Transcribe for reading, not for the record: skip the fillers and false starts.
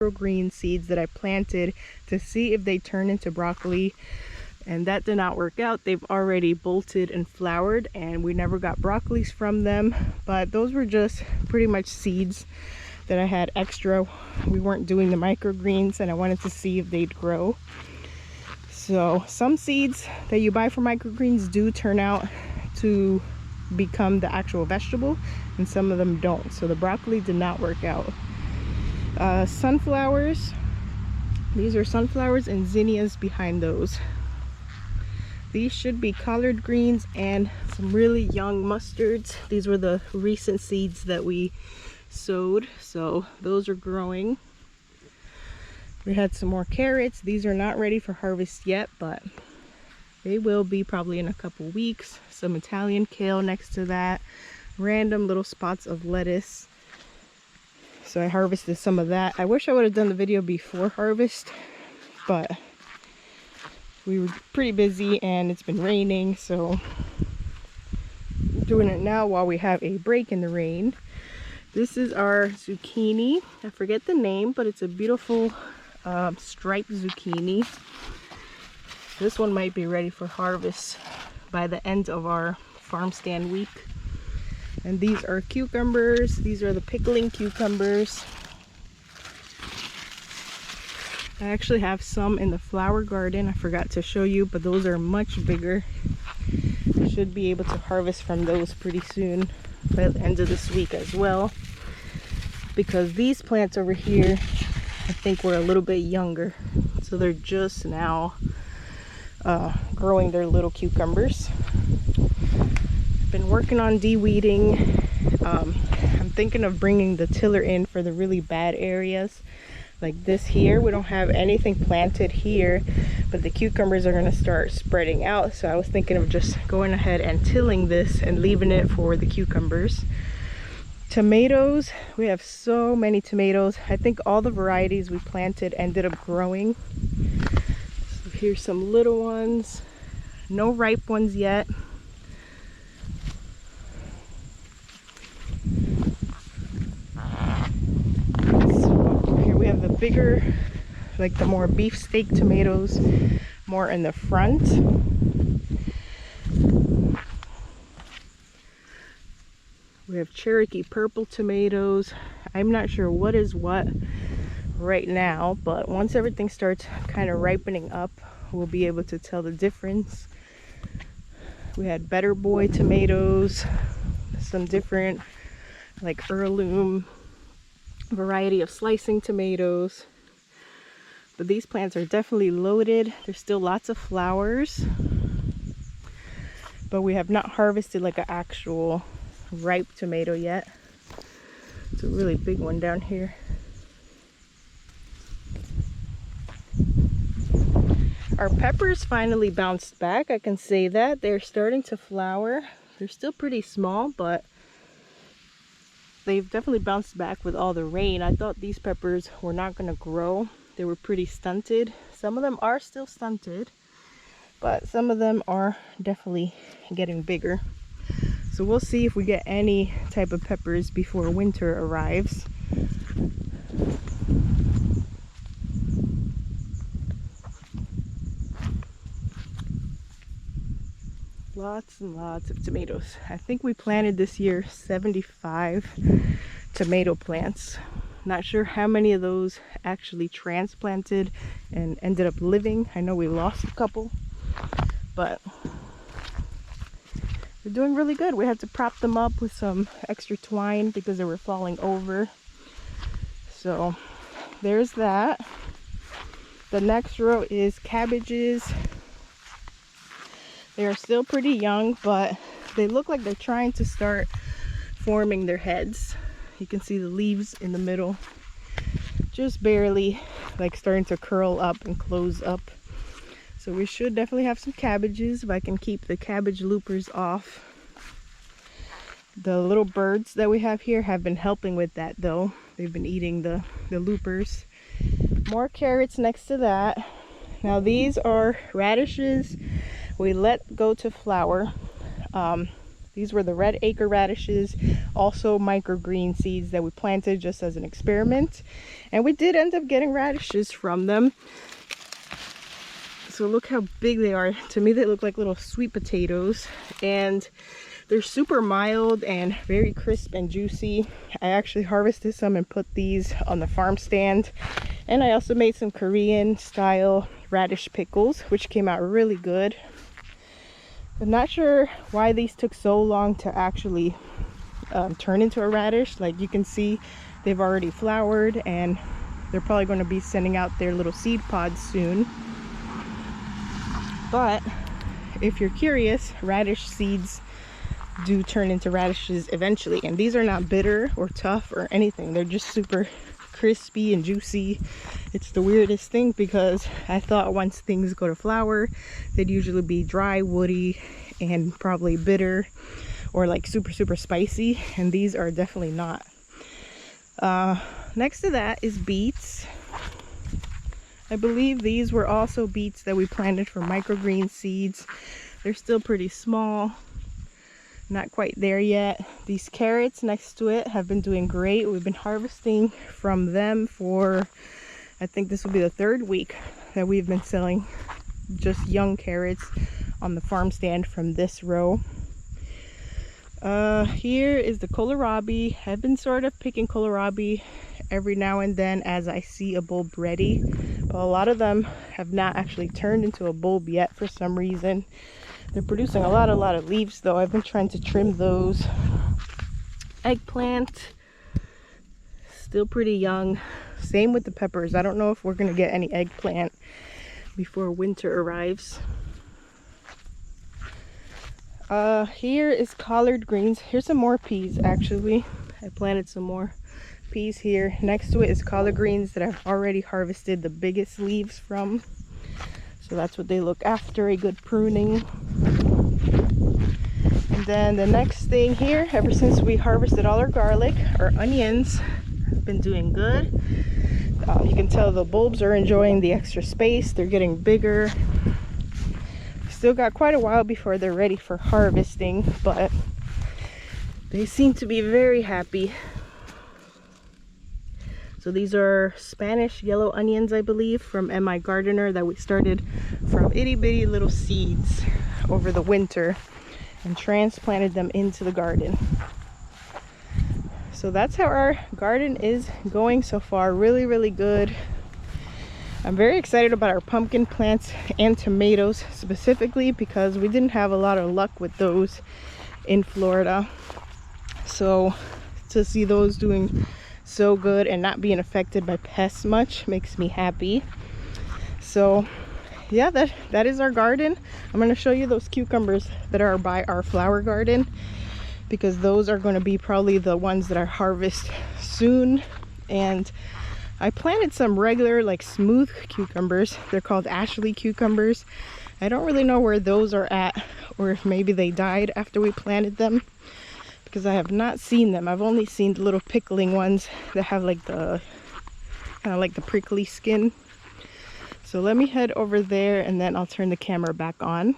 green seeds that I planted to see if they turn into broccoli, and that did not work out. They've already bolted and flowered, and we never got broccolis from them. But those were just pretty much seeds that I had extra. We weren't doing the microgreens, and I wanted to see if they'd grow. So some seeds that you buy for microgreens do turn out to become the actual vegetable, and some of them don't. So the broccoli did not work out. Sunflowers, these are sunflowers and zinnias behind those. These should be collard greens and some really young mustards. These were the recent seeds that we sowed, so those are growing. We had some more carrots. These are not ready for harvest yet, but they will be probably in a couple weeks. Some Italian kale next to that. Random little spots of lettuce. So I harvested some of that. I wish I would have done the video before harvest, but we were pretty busy and it's been raining, so I'm doing it now while we have a break in the rain. This is our zucchini. I forget the name, but it's a beautiful striped zucchini. This one might be ready for harvest by the end of our farm stand week. And these are cucumbers. These are the pickling cucumbers. I actually have some in the flower garden. I forgot to show you, but those are much bigger. I should be able to harvest from those pretty soon, by the end of this week as well. Because these plants over here, I think were a little bit younger. So they're just now growing their little cucumbers. Been working on de-weeding. I'm thinking of bringing the tiller in for the really bad areas. Like this here, we don't have anything planted here, but the cucumbers are going to start spreading out. So I was thinking of just going ahead and tilling this and leaving it for the cucumbers. Tomatoes, we have so many tomatoes. I think all the varieties we planted ended up growing. So here's some little ones, no ripe ones yet. The bigger, like the more beefsteak tomatoes, more in the front. We have Cherokee purple tomatoes. I'm not sure what is what right now, but once everything starts kind of ripening up, we'll be able to tell the difference. We had Better Boy tomatoes, some different like heirloom variety of slicing tomatoes, but these plants are definitely loaded. There's still lots of flowers, but we have not harvested like an actual ripe tomato yet. It's a really big one down here. Our peppers finally bounced back, I can say that. They're starting to flower. They're still pretty small, but they've definitely bounced back with all the rain. I thought these peppers were not going to grow. They were pretty stunted. Some of them are still stunted, but some of them are definitely getting bigger. So we'll see if we get any type of peppers before winter arrives. Lots and lots of tomatoes. I think we planted this year 75 tomato plants. Not sure how many of those actually transplanted and ended up living. I know we lost a couple, but they're doing really good. We had to prop them up with some extra twine because they were falling over. So there's that. The next row is cabbages. They are still pretty young, but they look like they're trying to start forming their heads. You can see the leaves in the middle, just barely like starting to curl up and close up. So we should definitely have some cabbages if I can keep the cabbage loopers off. The little birds that we have here have been helping with that though. They've been eating the loopers. More carrots next to that. Now these are radishes. We let go to flower. These were the red acre radishes, also microgreen seeds that we planted just as an experiment. And we did end up getting radishes from them. So look how big they are. To me, they look like little sweet potatoes. And they're super mild and very crisp and juicy. I actually harvested some and put these on the farm stand. And I also made some Korean style radish pickles, which came out really good. I'm not sure why these took so long to actually turn into a radish. Like you can see, they've already flowered and they're probably going to be sending out their little seed pods soon. But if you're curious, radish seeds do turn into radishes eventually, and these are not bitter or tough or anything. They're just super crispy and juicy. It's the weirdest thing because I thought once things go to flower, they'd usually be dry, woody, and probably bitter or like super spicy, and these are definitely not. Next to that is beets. I believe these were also beets that we planted from microgreen seeds. They're still pretty small, not quite there yet. These carrots next to it have been doing great. We've been harvesting from them for, I think this will be the 3rd week that we've been selling just young carrots on the farm stand from this row. Here is the kohlrabi. I've been sort of picking kohlrabi every now and then as I see a bulb ready, but a lot of them have not actually turned into a bulb yet for some reason. They're producing a lot of leaves though. I've been trying to trim those. Eggplant, still pretty young. Same with the peppers. I don't know if we're gonna get any eggplant before winter arrives. Here is collard greens. Here's some more peas actually. I planted some more peas here. Next to it is collard greens that I've already harvested the biggest leaves from. So that's what they look after a good pruning. And then the next thing here, ever since we harvested all our garlic, our onions have been doing good. You can tell the bulbs are enjoying the extra space. They're getting bigger. Still got quite a while before they're ready for harvesting, but they seem to be very happy. So these are Spanish yellow onions, I believe, from MI Gardener that we started from itty bitty little seeds over the winter and transplanted them into the garden. So that's how our garden is going so far. Really good. I'm very excited about our pumpkin plants and tomatoes specifically because we didn't have a lot of luck with those in Florida. So to see those doing so good and not being affected by pests much makes me happy. So yeah, that is our garden. I'm going to show you those cucumbers that are by our flower garden because those are going to be probably the ones that I harvest soon. And I planted some regular like smooth cucumbers. They're called Ashley cucumbers. I don't really know where those are at or if maybe they died after we planted them because I have not seen them. I've only seen the little pickling ones that have like the kind of like the prickly skin. So let me head over there and then I'll turn the camera back on.